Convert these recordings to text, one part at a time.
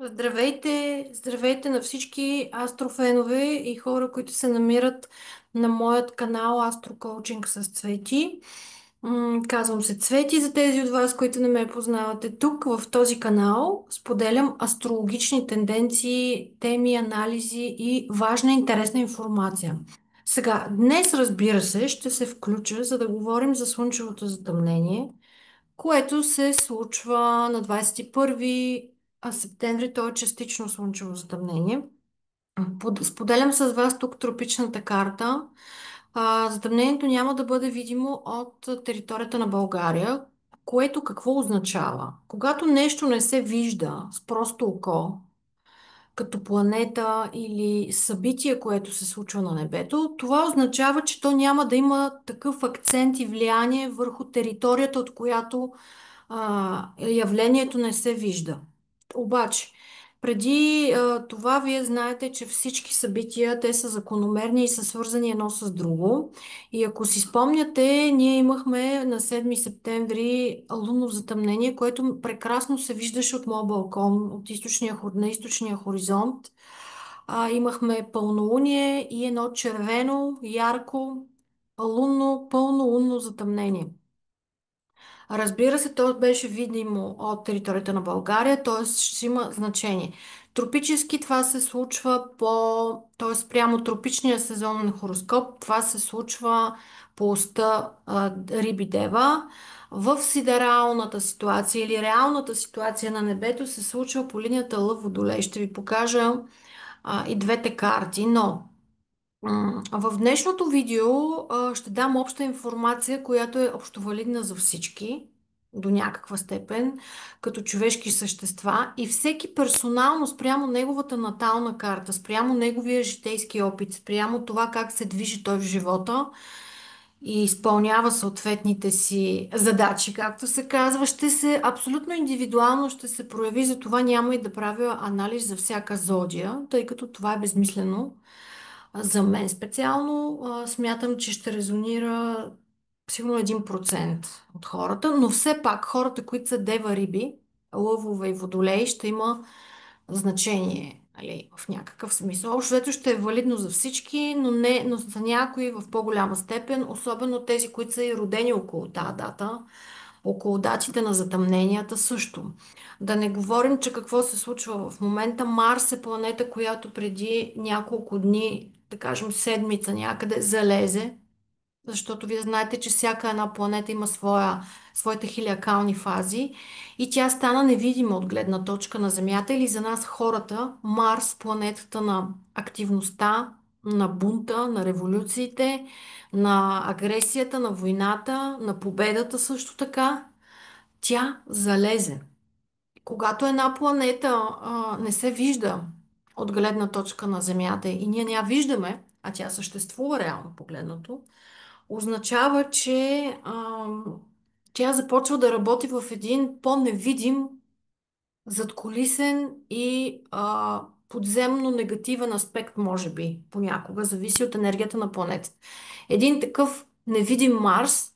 Здравейте, здравейте на всички астрофенове и хора, които се намират на моят канал Астрокоучинг с Цвети. Казвам се Цвети за тези от вас, които не ме познавате. Тук в този канал споделям астрологични тенденции, теми, анализи и важна интересна информация. Сега, днес разбира се, ще се включа, за да говорим за слънчевото затъмнение, което се случва на 21 септември. То е частично слънчево затъмнение. Споделям с вас тук тропичната карта. Затъмнението няма да бъде видимо от територията на България, което какво означава? Когато нещо не се вижда с просто око, като планета или събитие, което се случва на небето, това означава, че то няма да има такъв акцент и влияние върху територията, от която явлението не се вижда. Обаче, преди това вие знаете, че всички събития, те са закономерни и са свързани едно с друго. И ако си спомняте, ние имахме на 7 септември лунно затъмнение, което прекрасно се виждаше от моя балкон, от на източния хоризонт. Имахме пълнолуние и едно червено, ярко, пълно лунно затъмнение. Разбира се, то беше видимо от територията на България, т.е. ще има значение. Тропически това се случва т.е. прямо тропичния сезонен хороскоп, това се случва по оста Риби Дева. В сидералната ситуация или реалната ситуация на небето се случва по линията Лъв Водолей. Ще ви покажа и двете карти, но в днешното видео ще дам обща информация, която е общовалидна за всички до някаква степен, като човешки същества и всеки персонално спрямо неговата натална карта, спрямо неговия житейски опит, спрямо това как се движи той в живота и изпълнява съответните си задачи, както се казва, ще се абсолютно индивидуално ще се прояви, за това няма и да правя анализ за всяка зодия, тъй като това е безмислено. За мен специално смятам, че ще резонира сигурно 1% от хората, но все пак хората, които са дева риби, лъвове и водолей, ще има значение, нали, в някакъв смисъл. Общото ще е валидно за всички, но за някои в по-голяма степен, особено тези, които са и родени около тази дата, около датите на затъмненията също. Да не говорим, че какво се случва в момента. Марс е планета, която преди няколко дни, да кажем седмица някъде, залезе, защото вие знаете, че всяка една планета има своите хилиакални фази и тя стана невидима от гледна точка на Земята или за нас хората. Марс, планетата на активността, на бунта, на революциите, на агресията, на войната, на победата също така, тя залезе. Когато една планета не се вижда от гледна точка на Земята и ние не я виждаме, а тя съществува реално погледнато, означава, че тя започва да работи в един по-невидим, задкулисен и подземно негативен аспект, може би, понякога, зависи от енергията на планетата. Един такъв невидим Марс,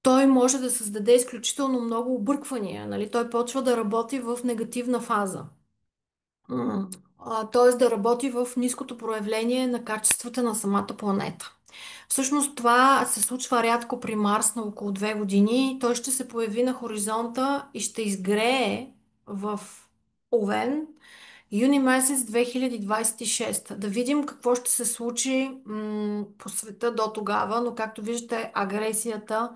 той може да създаде изключително много обърквания, нали? Той почва да работи в негативна фаза. Т.е. да работи в ниското проявление на качествата на самата планета. Всъщност това се случва рядко при Марс на около 2 години. Той ще се появи на хоризонта и ще изгрее в Овен юни месец 2026. Да видим какво ще се случи по света до тогава, но както виждате, агресията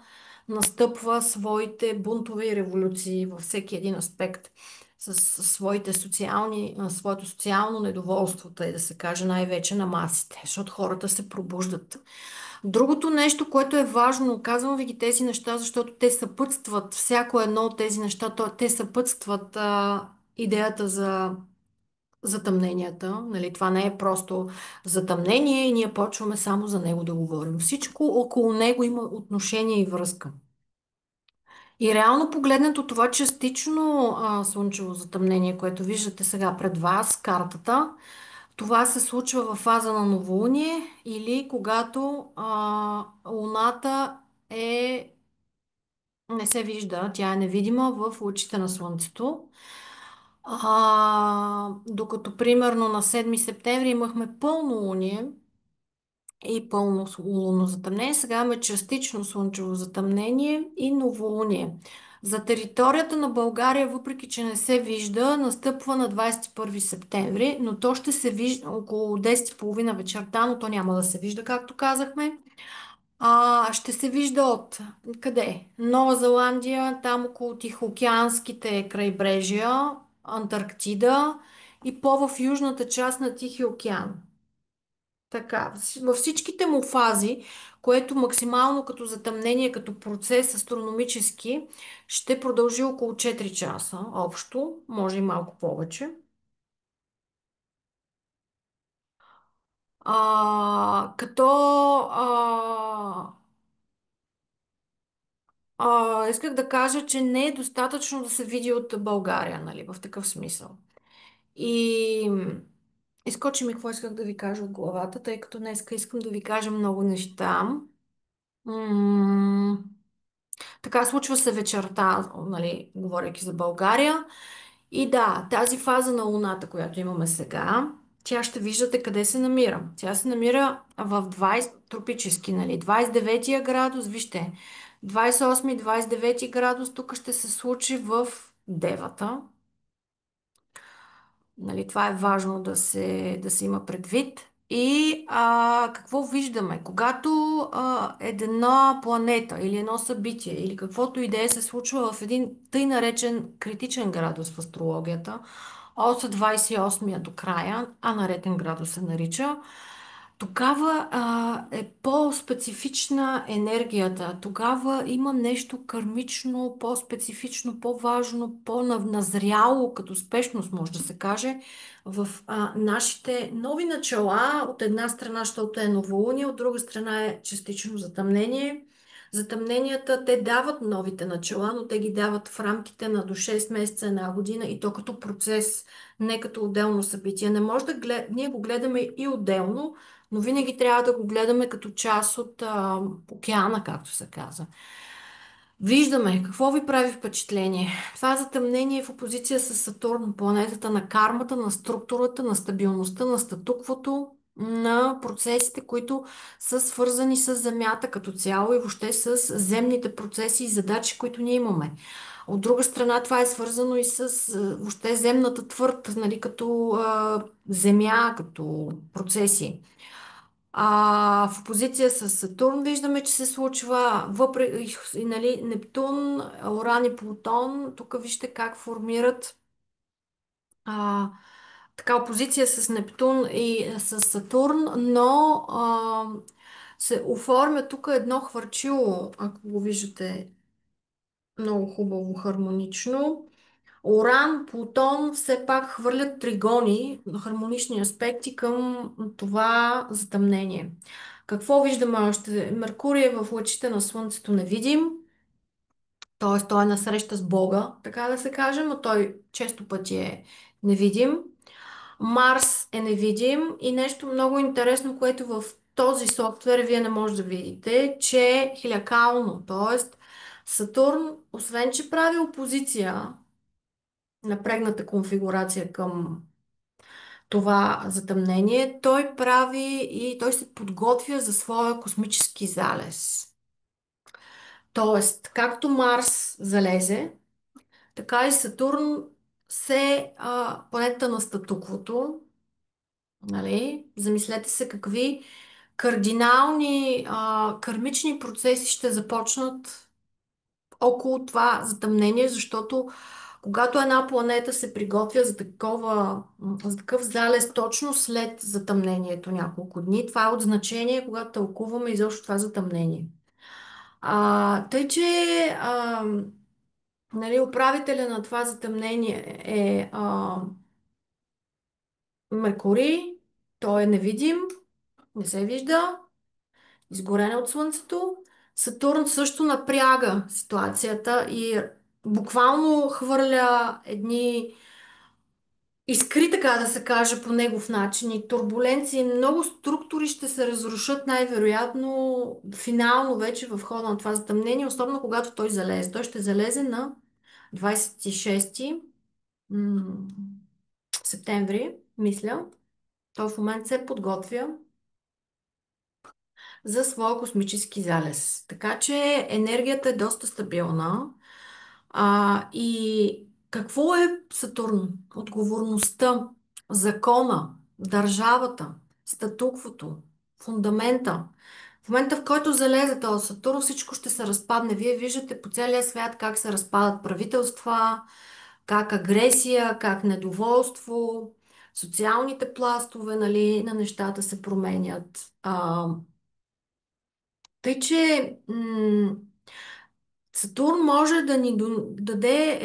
настъпва своите бунтове и революции във всеки един аспект с своето социално недоволство, тъй да се каже най-вече на масите, защото хората се пробуждат. Другото нещо, което е важно, казвам ви ги тези неща, защото те съпътстват всяко едно от тези неща, те съпътстват идеята за затъмненията. Нали? Това не е просто затъмнение и ние почваме само за него да говорим. Всичко около него има отношение и връзка. И реално погледнато това частично слънчево затъмнение, което виждате сега пред вас, картата, това се случва в фаза на новолуние или когато Луната не се вижда, тя е невидима в лъчите на Слънцето. Докато примерно на 7 септември имахме пълнолуние и пълно лунно затъмнение, сега имаме частично слънчево затъмнение и новолуние. За територията на България, въпреки че не се вижда, настъпва на 21 септември, но то ще се вижда около 10:30 вечерта, но то няма да се вижда, както казахме. Ще се вижда от къде? Нова Зеландия, там около Тихоокеанските крайбрежия, Антарктида и по-в южната част на Тихия океан. Така, във всичките му фази, което максимално като затъмнение, като процес астрономически, ще продължи около 4 часа общо, може и малко повече. Като исках да кажа, че не е достатъчно да се види от България, нали, в такъв смисъл. И изкочи ми какво исках да ви кажа от главата, тъй като днеска искам да ви кажа много неща. М, Така случва се вечерта, нали, говоряки за България. И да, тази фаза на Луната, която имаме сега, тя ще виждате къде се намира. Тя се намира в 20 тропически, нали, 29 градус, вижте, 28 29 градус, тук ще се случи в Девата. Нали, това е важно да се има предвид. И какво виждаме? Когато една планета или едно събитие или каквото и да е се случва в един тъй наречен критичен градус в астрологията, от 28-я до края, а нареден градус се нарича, тогава е по-специфична енергията. Тогава има нещо кармично, по-специфично, по-важно, по-назряло, като спешност, може да се каже, в нашите нови начала. От една страна, защото е новолуние, от друга страна е частично затъмнение. Затъмненията, те дават новите начала, но те ги дават в рамките на до 6 месеца, една година и то като процес, не като отделно събитие. Не може да ние го гледаме и отделно, но винаги трябва да го гледаме като част от океана, както се каза. Виждаме какво ви прави впечатление. Това затъмнение е в опозиция с Сатурн, планетата на кармата, на структурата, на стабилността, на статуквото, на процесите, които са свързани с Земята като цяло и въобще с земните процеси и задачи, които ние имаме. От друга страна, това е свързано и с въобще земната твърд, нали, като земя, като процеси. В опозиция с Сатурн виждаме, че се случва въпреки, нали, Нептун, Уран и Плутон. Тук вижте как формират а, така опозиция с Нептун и с Сатурн, но се оформя тук едно хвърчило, ако го виждате много хубаво, хармонично. Оран, Плутон все пак хвърлят тригони, хармонични аспекти към това затъмнение. Какво виждаме още? Меркурий е в лъчите на Слънцето невидим, т.е. той е насреща с Бога, така да се каже, но той често пъти е невидим. Марс е невидим и нещо много интересно, което в този софтуер вие не можете да видите, че е хилякално, т.е. Сатурн, освен че прави опозиция, напрегната конфигурация към това затъмнение, той прави и той се подготвя за своя космически залез. Тоест, както Марс залезе, така и Сатурн планета на статуквото, нали? Замислете се какви кардинални кармични процеси ще започнат около това затъмнение, защото когато една планета се приготвя за такъв залез точно след затъмнението няколко дни, това е от значение, когато тълкуваме изобщо това затъмнение. Тъй, че нали, управителя на това затъмнение е Меркурий, той е невидим, не се вижда, изгорен е от Слънцето. Сатурн също напряга ситуацията и буквално хвърля едни искри, така да се каже, по негов начин и турбуленции. Много структури ще се разрушат най-вероятно финално вече в хода на това затъмнение, особено когато той залезе. Той ще залезе на 26 м, септември, мисля. Той в момента се подготвя за своя космически залез. Така че енергията е доста стабилна. И какво е Сатурн? Отговорността, закона, държавата, статуквото, фундамента. В момента, в който залезе този Сатурн, всичко ще се разпадне. Вие виждате по целия свят как се разпадат правителства, как агресия, как недоволство, социалните пластове, нали, на нещата се променят. Тъй, че Сатурн може да ни даде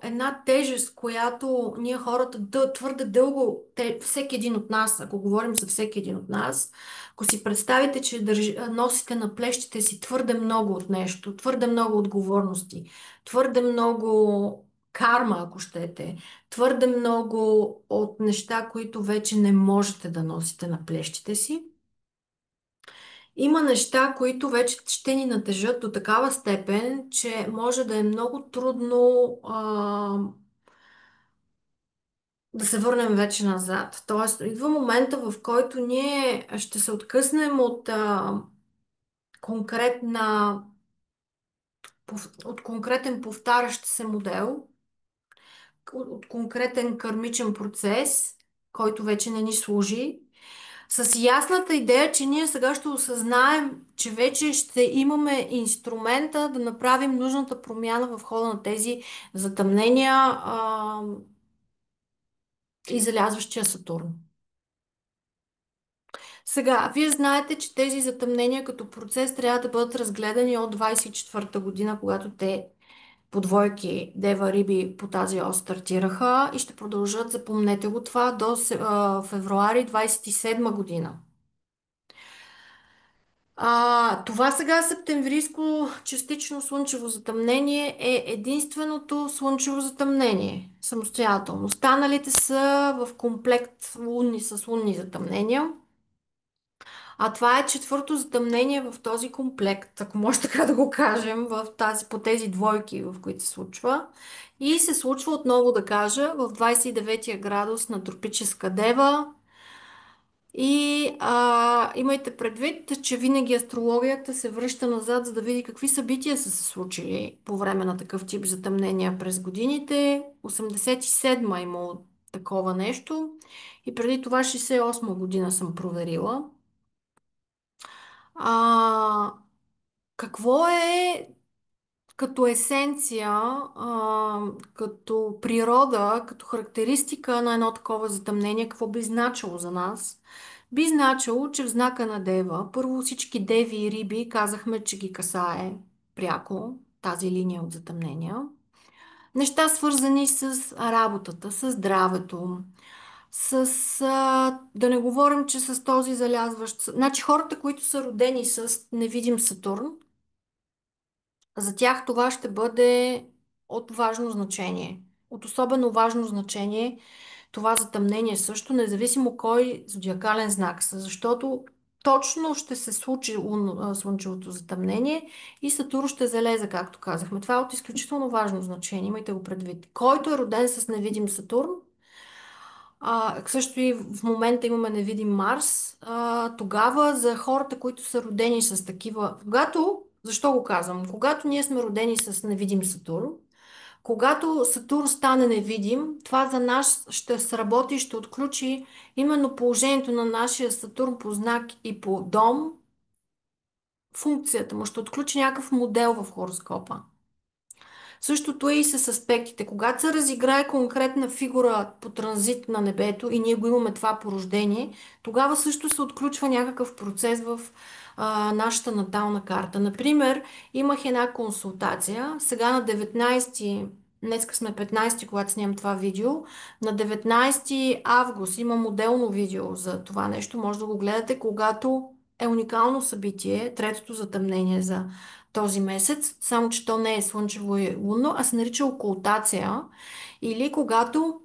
една тежест, която ние хората твърде дълго, всеки един от нас, ако говорим за всеки един от нас, ако си представите, че носите на плещите си твърде много от нещо, твърде много отговорности, твърде много карма, ако щете, твърде много от неща, които вече не можете да носите на плещите си, има неща, които вече ще ни натежат до такава степен, че може да е много трудно да се върнем вече назад. Тоест, идва момента, в който ние ще се откъснем от, конкретна, от конкретен повтарящ се модел, от конкретен кармичен процес, който вече не ни служи. С ясната идея, че ние сега ще осъзнаем, че вече ще имаме инструмента да направим нужната промяна в хода на тези затъмнения и залязващия Сатурн. Сега, вие знаете, че тези затъмнения като процес трябва да бъдат разгледани от 24-та година, когато те по двойки Дева Риби по тази ос стартираха и ще продължат, запомнете го това, до февруари 27 година. Това сега септемврийско частично слънчево затъмнение е единственото слънчево затъмнение самостоятелно. Останалите са в комплект лунни с лунни затъмнения. А това е четвърто затъмнение в този комплект, ако може така да го кажем, по тези двойки, в които се случва. И се случва отново да кажа в 29-я градус на тропическа дева, и имайте предвид, че винаги астрологията се връща назад, за да види какви събития са се случили по време на такъв тип затъмнения през годините. 87-ма имало такова нещо и преди това 68-ма година съм проверила. А, какво е като есенция, като природа, като характеристика на едно такова затъмнение, какво би значило за нас? Би значило, че в знака на Дева, първо всички деви и риби казахме, че ги касае пряко тази линия от затъмнения. Неща свързани с работата, с здравето, да не говорим, че с този залязващ. Значи хората, които са родени с невидим Сатурн, за тях това ще бъде от важно значение. От особено важно значение това затъмнение също, независимо кой зодиакален знак са, защото точно ще се случи слънчевото затъмнение и Сатурн ще залезе, както казахме. Това е от изключително важно значение, имайте го предвид. Който е роден с невидим Сатурн, също и в момента имаме невидим Марс. Тогава за хората, които са родени с такива... Защо го казвам? Когато ние сме родени с невидим Сатурн, когато Сатурн стане невидим, това за нас ще сработи, ще отключи именно положението на нашия Сатурн по знак и по дом, функцията му, ще отключи някакъв модел в хороскопа. Същото е и с аспектите. Когато се разиграе конкретна фигура по транзит на небето и ние го имаме това по рождение, тогава също се отключва някакъв процес в нашата натална карта. Например, имах една консултация, сега на 19, днеска сме 15, когато снимам това видео, на 19 август има моделно видео за това нещо, може да го гледате, когато е уникално събитие, третото затъмнение за този месец, само че то не е слънчево и лунно, а се нарича окултация или когато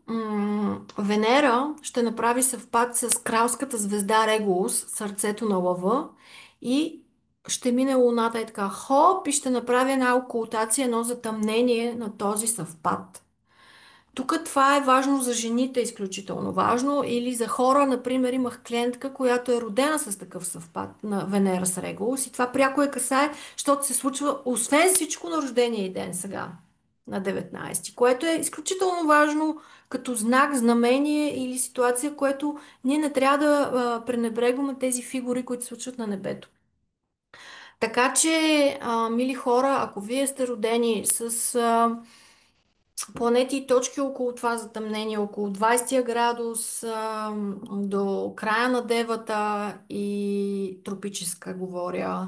Венера ще направи съвпад с кралската звезда Регулус, сърцето на лъва и ще мине луната и така хоп и ще направи една окултация, едно затъмнение на този съвпад. Тук това е важно за жените, изключително важно, или за хора, например, имах клиентка, която е родена с такъв съвпад на Венера с Регулус и това пряко я касае, защото се случва, освен всичко, на рождения й ден сега, на 19, което е изключително важно като знак, знамение или ситуация, което ние не трябва да пренебрегваме тези фигури, които се случват на небето. Така че, мили хора, ако вие сте родени с планети и точки около това затъмнение, около 20 градус до края на девата и тропическа, говоря,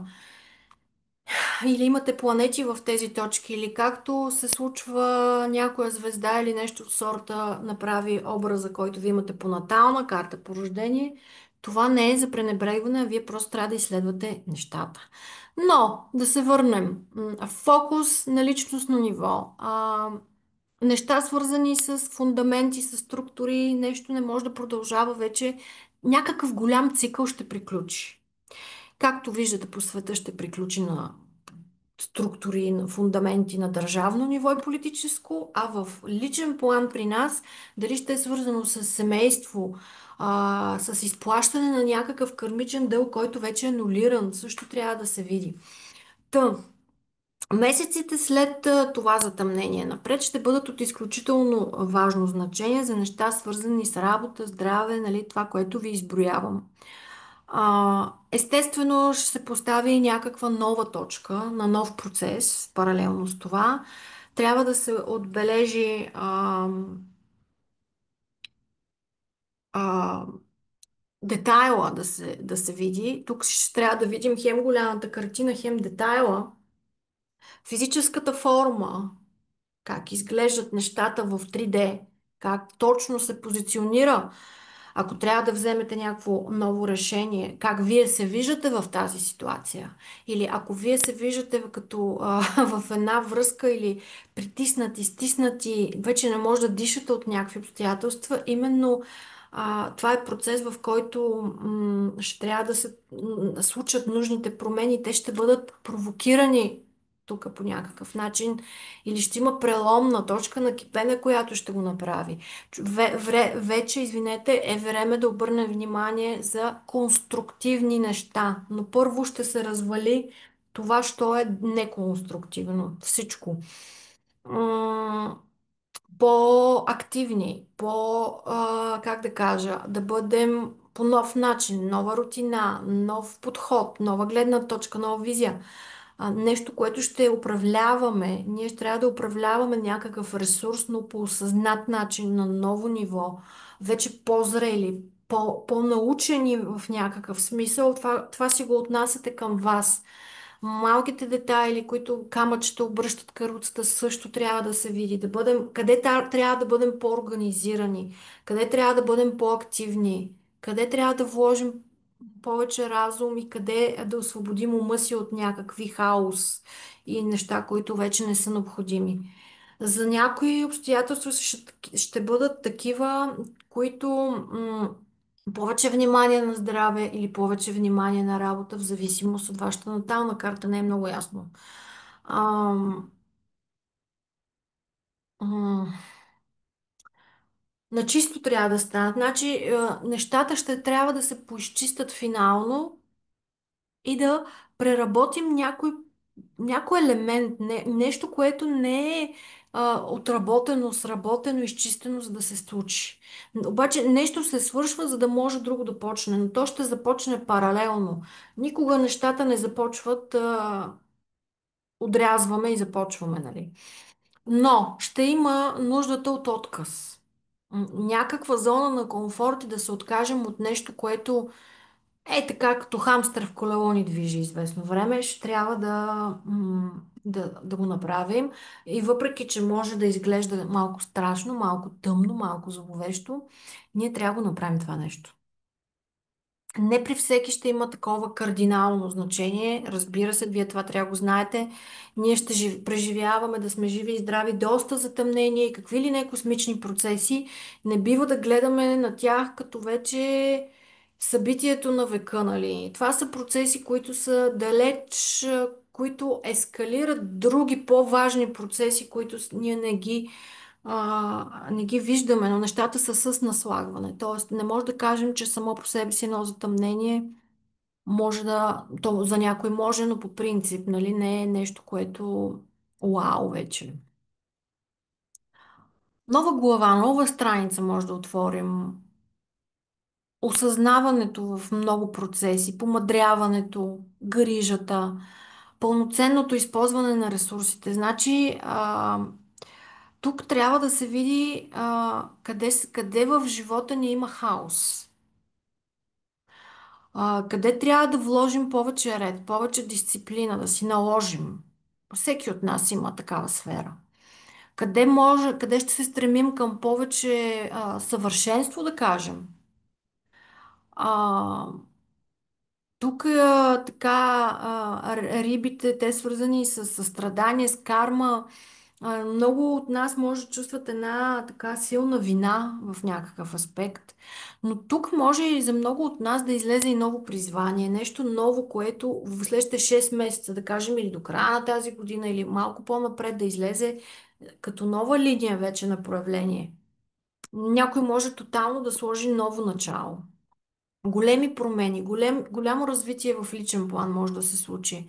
или имате планети в тези точки, или както се случва някоя звезда или нещо от сорта направи образа, който ви имате по натална карта по рождение, това не е за пренебрегване, а вие просто трябва да изследвате нещата. Но, да се върнем. Фокус на личностно ниво. Неща свързани с фундаменти, с структури, нещо не може да продължава вече. Някакъв голям цикъл ще приключи. Както виждате по света ще приключи на структури, на фундаменти на държавно ниво и политическо, а в личен план при нас, дали ще е свързано с семейство, с изплащане на някакъв кърмичен дълг, който вече е анулиран, също трябва да се види. Та, месеците след това затъмнение напред ще бъдат от изключително важно значение за неща, свързани с работа, здраве, нали, това, което ви изброявам. Естествено, ще се постави и някаква нова точка на нов процес, паралелно с това. Трябва да се отбележи а, детайла да се види. Тук ще трябва да видим хем голямата картина, хем детайла. Физическата форма, как изглеждат нещата в 3D, как точно се позиционира, ако трябва да вземете някакво ново решение, как вие се виждате в тази ситуация. Или ако вие се виждате като в една връзка или притиснати, стиснати, вече не може да дишате от някакви обстоятелства, именно това е процес, в който ще трябва да се случат нужните промени. Те ще бъдат провокирани тук по някакъв начин или ще има преломна точка на кипене, която ще го направи. Вече, извинете, е време да обърнем внимание за конструктивни неща. Но първо ще се развали това, що е неконструктивно. Всичко. М, По-активни, как да кажа, да бъдем по нов начин, нова рутина, нов подход, нова гледна точка, нова визия. Нещо, което ще управляваме. Ние ще трябва да управляваме някакъв ресурс, но по осъзнат начин, на ново ниво, вече по-зрели, по-научени в някакъв смисъл. Това си го отнасяте към вас. Малките детайли, които камъчета обръщат каруцата, също трябва да се види. Да бъдем, къде трябва да бъдем по-организирани, къде трябва да бъдем по-активни, къде трябва да вложим повече разум и къде да освободим ума си от някакви хаос и неща, които вече не са необходими. За някои обстоятелства ще бъдат такива, които повече внимание на здраве или повече внимание на работа, в зависимост от вашата натална карта, не е много ясно. Ам, м, на чисто трябва да станат. Значи, нещата ще трябва да се поизчистят финално и да преработим някой елемент, нещо, което не е отработено, сработено, изчистено, за да се случи. Обаче нещо се свършва, за да може друго да почне, но то ще започне паралелно. Никога нещата не започват, отрязваме и започваме, нали? Но ще има нуждата от отказ. Някаква зона на комфорт и да се откажем от нещо, което така, като хамстър в колело ни движи известно време, ще трябва да го направим. И въпреки, че може да изглежда малко страшно, малко тъмно, малко зловещо, ние трябва да го направим това нещо. Не при всеки ще има такова кардинално значение. Разбира се, вие това трябва да го знаете. Ние ще преживяваме да сме живи и здрави доста затъмнения и какви ли не космични процеси. Не бива да гледаме на тях като вече събитието на века, нали? Това са процеси, които са далеч, които ескалират други по-важни процеси, които ние не ги не ги виждаме, но нещата са с наслагване. Тоест, не може да кажем, че само по себе си едно затъмнение може да, то за някой може, но по принцип, нали, не е нещо, което вау вече. Нова глава, нова страница може да отворим. Осъзнаването в много процеси, помадряването, грижата, пълноценното използване на ресурсите. Значи, тук трябва да се види къде в живота ни има хаос. Къде трябва да вложим повече ред, повече дисциплина, да си наложим. Всеки от нас има такава сфера. Къде ще се стремим към повече съвършенство, да кажем. А, Тук така рибите, те свързани с състрадание, с карма. Много от нас може да чувстват една така силна вина в някакъв аспект, но тук може и за много от нас да излезе и ново призвание, нещо ново, което в следващите 6 месеца, да кажем, или до края на тази година, или малко по-напред да излезе като нова линия вече на проявление. Някой може тотално да сложи ново начало. Големи промени, голямо развитие в личен план може да се случи.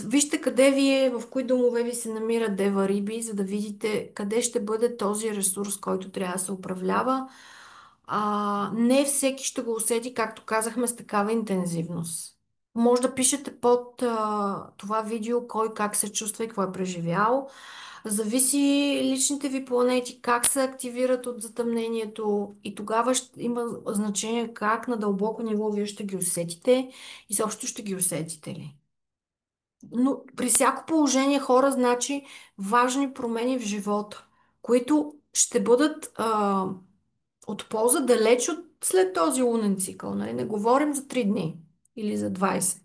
Вижте къде в кои домове ви се намират дева риби, за да видите къде ще бъде този ресурс, който трябва да се управлява. Не всеки ще го усети, както казахме, с такава интензивност. Може да пишете под това видео кой как се чувства и какво е преживял. Зависи личните ви планети, как се активират от затъмнението и тогава ще има значение как на дълбоко ниво вие ще ги усетите и също ще ги усетите ли. Но при всяко положение хора значи важни промени в живота, които ще бъдат от полза далеч от след този лунен цикъл. Нали? Не говорим за 3 дни или за 20.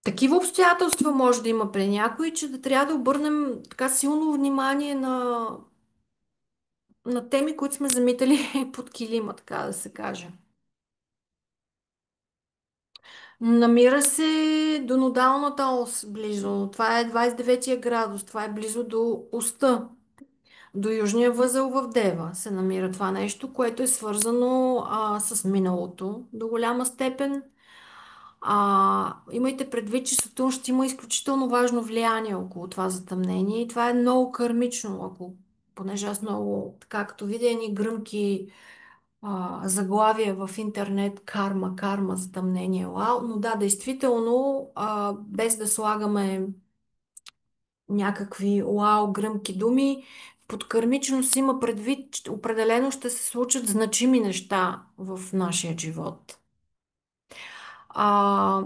Такива обстоятелства може да има при някой, че да трябва да обърнем така силно внимание на теми, които сме замитали под килима, така да се каже. Намира се до нодалната ос близо. Това е 29-я градус. Това е близо до оста. До южния възел в Дева се намира това нещо, което е свързано с миналото до голяма степен. Имайте предвид, че Сатурн ще има изключително важно влияние около това затъмнение и това е много кармично, понеже аз много, така като видя едни гръмки заглавия в интернет, карма, затъмнение, вау, но да, действително, без да слагаме някакви вау, гръмки думи, под кармичност има предвид, че определено ще се случат значими неща в нашия живот. А,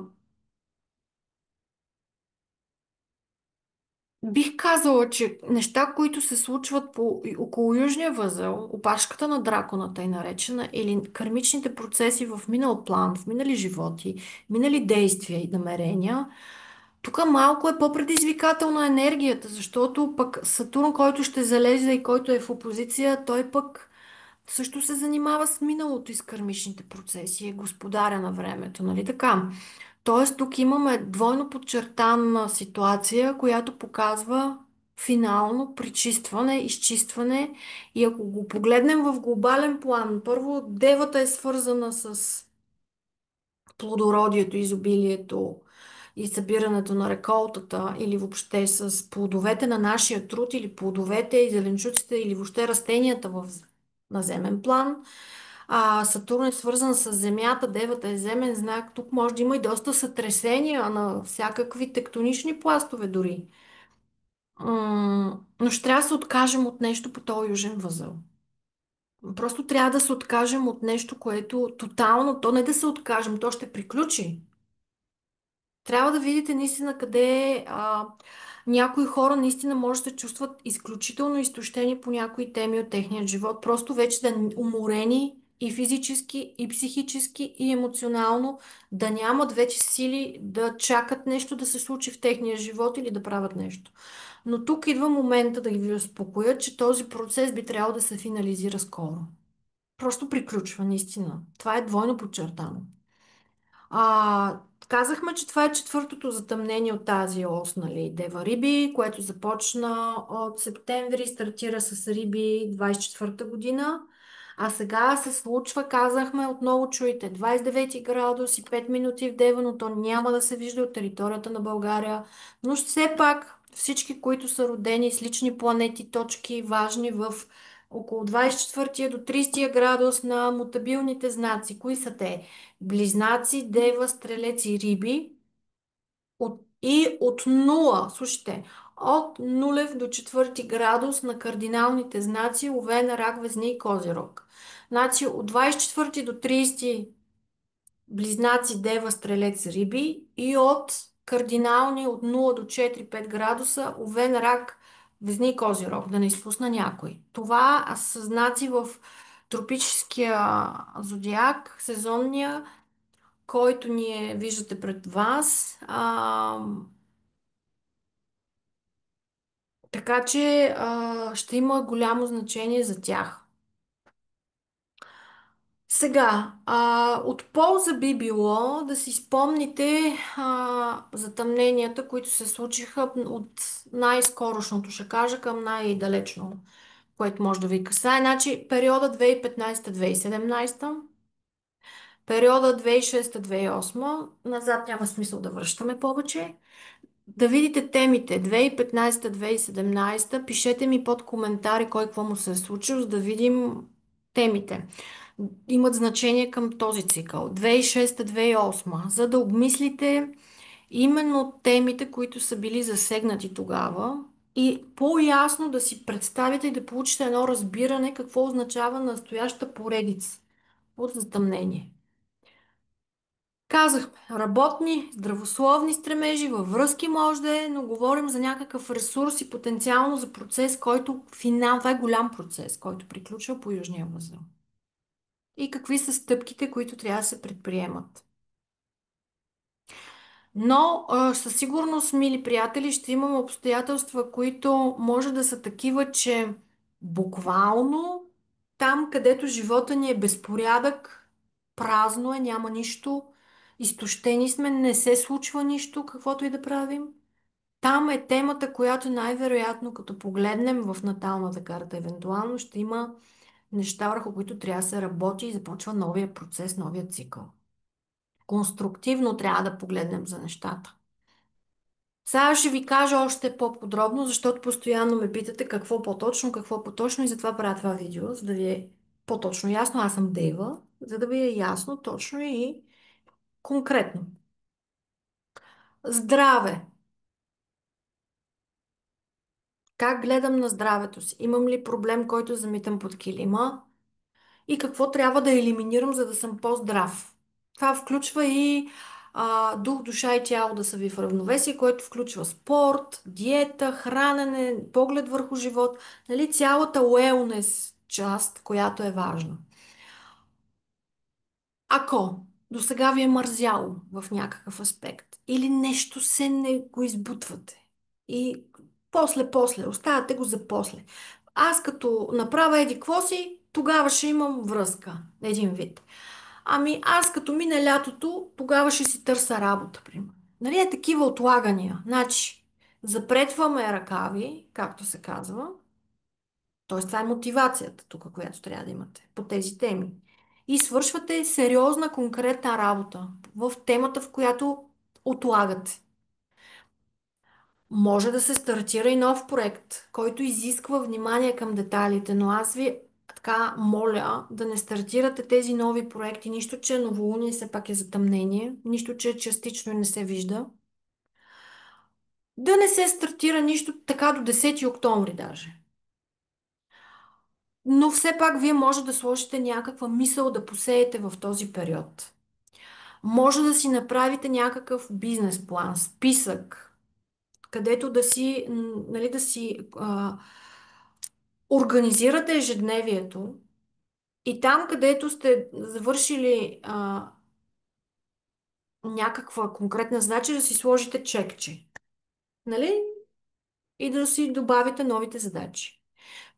Бих казала, че неща, които се случват около Южния възел, опашката на драконата е наречена, или кармичните процеси в минал план, в минали животи, минали действия и намерения, тук малко е по-предизвикателна енергията, защото пък Сатурн, който ще залезе и който е в опозиция, той пък също се занимава с миналото и с кармичните процеси, е господаря на времето, нали така? Тоест, тук имаме двойно подчертана ситуация, която показва финално пречистване, изчистване. И ако го погледнем в глобален план, първо, девата е свързана с плодородието, изобилието и събирането на реколтата или въобще с плодовете на нашия труд или плодовете и зеленчуците или въобще растенията в наземен план. Сатурн е свързан с Земята, Девата е земен знак. Тук може да има и доста сътресения на всякакви тектонични пластове дори. Но ще трябва да се откажем от нещо по този южен възъл. Просто трябва да се откажем от нещо, което тотално, то не да се откажем, то ще приключи. Трябва да видите наистина къде някои хора наистина може да се чувстват изключително изтощени по някои теми от техния живот. Просто вече да уморени и физически, и психически, и емоционално, да нямат вече сили да чакат нещо да се случи в техния живот или да правят нещо. Но тук идва момента да ги успокоя, че този процес би трябвало да се финализира скоро. Просто приключва, наистина. Това е двойно подчертано. Казахме, че това е четвъртото затъмнение от тази ос, нали, Дева Риби, което започна от септември, стартира с Риби 24-та година, а сега се случва, казахме, отново чуйте, 29 градус и 5 минути в Дева, но то няма да се вижда от територията на България, но все пак всички, които са родени с лични планети, точки, важни в около 24 до 30 градус на мутабилните знаци. Кои са те? Близнаци, Дева, Стрелец и Риби. От нула, слушайте, от нулев до четвърти градус на кардиналните знаци Овен, Рак, Везни и Козирог. Значи от 24 до 30 Близнаци, Дева, Стрелец, Риби и от кардинални от 0 до 4-5 градуса Овен, Рак, Везни и Козирог, да не изпусна някой. Това са знаци в тропическия зодиак, сезонния, който ние виждате пред вас. Така че ще има голямо значение за тях. Сега, от полза би било да си спомните затъмненията, които се случиха от най-скорошното, ще кажа, към най-далечно, което може да ви касае. Значи, периода 2015-2017, периода 2006-2008, назад няма смисъл да връщаме повече. Да видите темите 2015-2017, пишете ми под коментари кой какво му се е случило, за да видим темите. Имат значение към този цикъл. 2006-2008, за да обмислите именно темите, които са били засегнати тогава и по-ясно да си представите и да получите едно разбиране какво означава настояща поредица от затъмнение. Казахме, работни, здравословни стремежи, във връзки може да е, но говорим за някакъв ресурс и потенциално за процес, който финал, това е голям процес, който приключва по Южния възел. И какви са стъпките, които трябва да се предприемат. Но със сигурност, мили приятели, ще имам обстоятелства, които може да са такива, че буквално там, където живота ни е безпорядък, празно е, няма нищо, изтощени сме, не се случва нищо, каквото и да правим. Там е темата, която най-вероятно, като погледнем в наталната карта, евентуално ще има неща, върху които трябва да се работи и започва новия процес, новия цикъл. Конструктивно трябва да погледнем за нещата. Сега ще ви кажа още по-подробно, защото постоянно ме питате какво по-точно и затова правя това видео, за да ви е по-точно ясно. Аз съм Дева, за да ви е ясно, точно и конкретно. Здраве. Как гледам на здравето си? Имам ли проблем, който замитам под килима? И какво трябва да елиминирам, за да съм по-здрав? Това включва и дух, душа и тяло да са ви в равновесие, което включва спорт, диета, хранене, поглед върху живот, нали, цялата уелнес част, която е важна. Ако до сега ви е мързяло в някакъв аспект или нещо се не го избутвате и после, оставяте го за после. Аз като направя еди какво си, тогава ще имам връзка, един вид. Ами аз като мине лятото, тогава ще си търся работа, примерно. Нали е такива отлагания. Значи, запретваме ръкави, както се казва. Тоест, това е мотивацията тук, която трябва да имате по тези теми. И свършвате сериозна, конкретна работа в темата, в която отлагате. Може да се стартира и нов проект, който изисква внимание към детайлите, но аз ви така моля да не стартирате тези нови проекти, нищо, че е новолуние все пак е затъмнение, нищо, че е частично и не се вижда. Да не се стартира нищо така до 10 октомври даже. Но все пак вие може да сложите някаква мисъл да посеете в този период. Може да си направите някакъв бизнес план, списък, където да си, нали, да си организирате ежедневието и там, където сте завършили някаква конкретна задача, да си сложите чекче. Нали? И да си добавите новите задачи.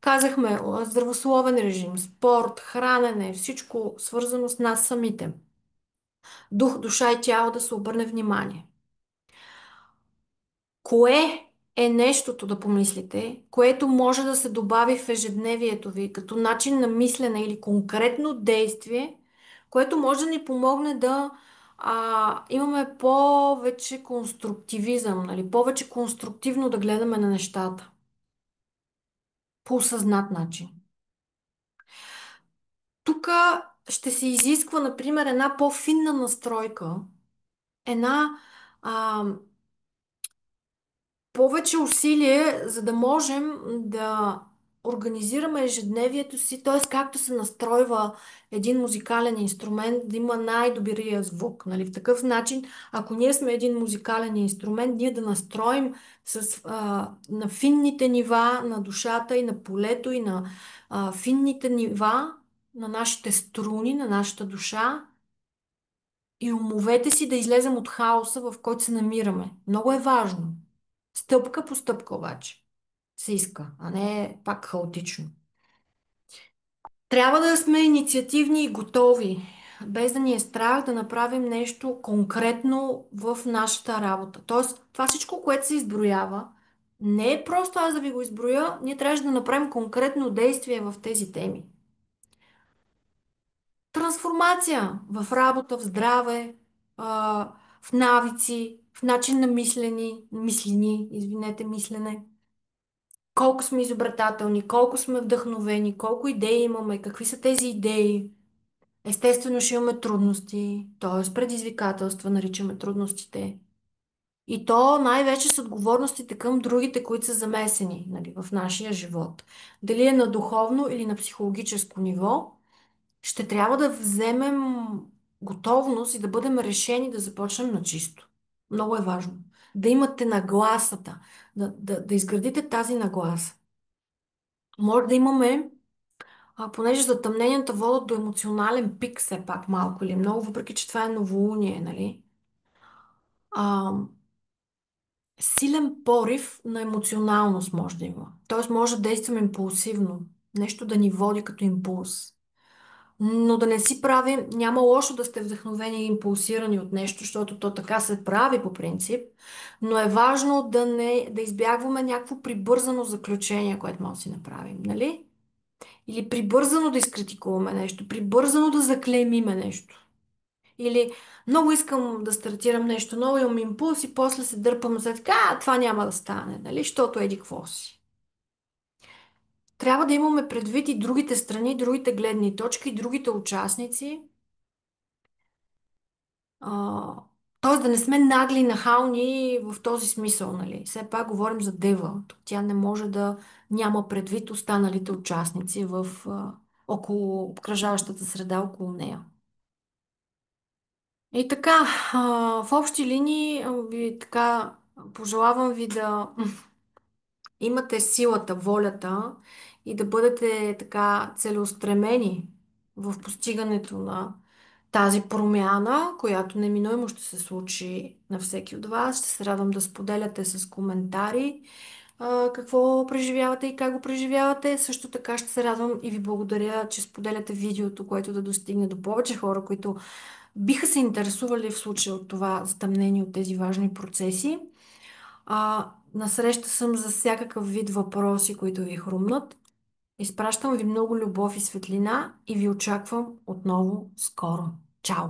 Казахме, здравословен режим, спорт, хранене, всичко свързано с нас самите. Дух, душа и тяло да се обърне внимание. Кое е нещото, да помислите, което може да се добави в ежедневието ви като начин на мислене или конкретно действие, което може да ни помогне да имаме повече конструктивизъм, нали? Повече конструктивно да гледаме на нещата по осъзнат начин. Тук ще се изисква, например, една по-финна настройка, една а, повече усилие, за да можем да организираме ежедневието си, т.е. както се настройва един музикален инструмент, да има най-добрия звук. Нали? В такъв начин, ако ние сме един музикален инструмент, ние да настроим на финните нива на душата и на полето и на финните нива на нашите струни, на нашата душа и умовете си да излезем от хаоса, в който се намираме. Много е важно. Стъпка по стъпка обаче се иска, а не пак хаотично. Трябва да сме инициативни и готови, без да ни е страх да направим нещо конкретно в нашата работа. Тоест, това всичко, което се изброява, не е просто аз да ви го изброя, ние трябваше да направим конкретно действие в тези теми. Трансформация в работа, в здраве, в навици, в начин на мислене. Колко сме изобретателни, колко сме вдъхновени, колко идеи имаме, какви са тези идеи. Естествено ще имаме трудности, т.е. предизвикателства, наричаме трудностите. И то най-вече с отговорностите към другите, които са замесени, нали, в нашия живот. Дали е на духовно или на психологическо ниво, ще трябва да вземем готовност и да бъдем решени да започнем на чисто. Много е важно. Да имате нагласата, да изградите тази нагласа. Може да имаме, понеже затъмненията водят до емоционален пик все пак малко или много, въпреки че това е новолуние, нали? А, Силен порив на емоционалност може да има. Тоест може да действаме импулсивно. Нещо да ни води като импулс. Но да не си правим, няма лошо да сте вдъхновени и импулсирани от нещо, защото то така се прави по принцип, но е важно да избягваме някакво прибързано заключение, което може да си направим, нали? Или прибързано да изкритикуваме нещо, прибързано да заклеймиме нещо. Или много искам да стартирам нещо ново, имам импулс и после се дърпам след така, това няма да стане, нали? Защото еди какво си. Трябва да имаме предвид и другите страни, другите гледни точки, другите участници. А, т.е. да не сме нагли, нахални в този смисъл, нали? Все пак говорим за дева. Тук тя не може да няма предвид останалите участници около обкръжаващата среда около нея. И така, в общи линии ви така пожелавам ви да имате силата, волята и да бъдете така целеустремени в постигането на тази промяна, която неминуемо ще се случи на всеки от вас. Ще се радвам да споделяте с коментари какво преживявате и как го преживявате. Също така ще се радвам и ви благодаря, че споделяте видеото, което да достигне до повече хора, които биха се интересували в случая от това затъмнение от тези важни процеси. Насреща съм за всякакъв вид въпроси, които ви хрумнат. Изпращам ви много любов и светлина и ви очаквам отново скоро. Чао!